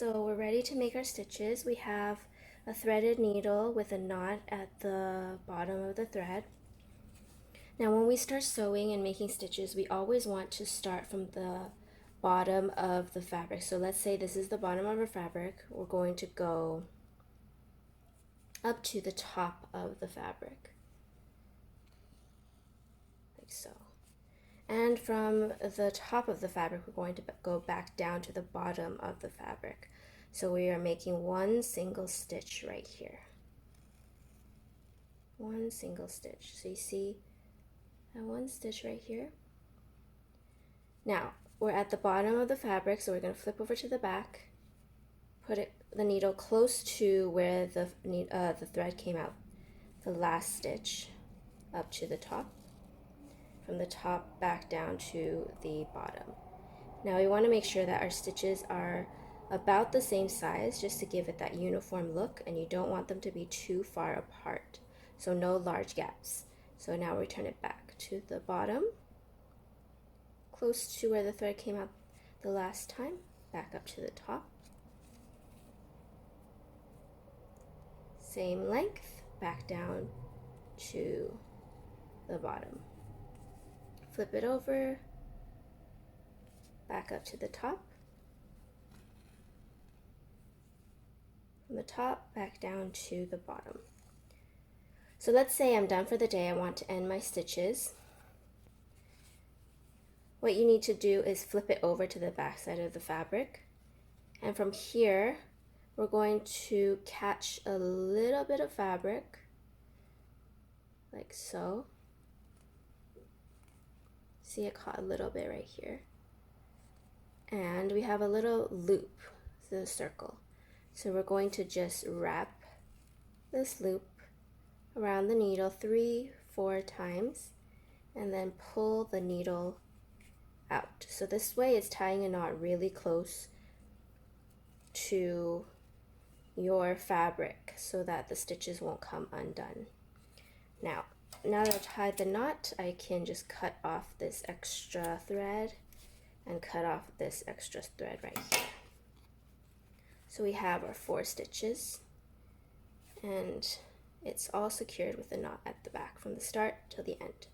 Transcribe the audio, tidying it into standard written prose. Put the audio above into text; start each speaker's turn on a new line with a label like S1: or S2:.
S1: So we're ready to make our stitches. We have a threaded needle with a knot at the bottom of the thread. Now when we start sewing and making stitches, we always want to start from the bottom of the fabric. So let's say this is the bottom of our fabric. We're going to go up to the top of the fabric, like so. And from the top of the fabric, we're going to go back down to the bottom of the fabric. So we are making one single stitch right here. One single stitch. So you see that one stitch right here? Now, we're at the bottom of the fabric, so we're going to flip over to the back, put the needle close to where the thread came out, the last stitch, up to the top, from the top back down to the bottom. Now we want to make sure that our stitches are about the same size just to give it that uniform look, and you don't want them to be too far apart, so no large gaps. So now we turn it back to the bottom, close to where the thread came out the last time, back up to the top. Same length, back down to the bottom. Flip it over, back up to the top. From the top, back down to the bottom. So let's say I'm done for the day, I want to end my stitches. What you need to do is flip it over to the back side of the fabric. And from here, we're going to catch a little bit of fabric, like so. See, it caught a little bit right here. And we have a little loop, the circle. So we're going to just wrap this loop around the needle 3-4 times and then pull the needle out. So this way it's tying a knot really close to your fabric so that the stitches won't come undone. Now that I've tied the knot, I can just cut off this extra thread and cut off this extra thread right here. So we have our 4 stitches, and it's all secured with a knot at the back from the start till the end.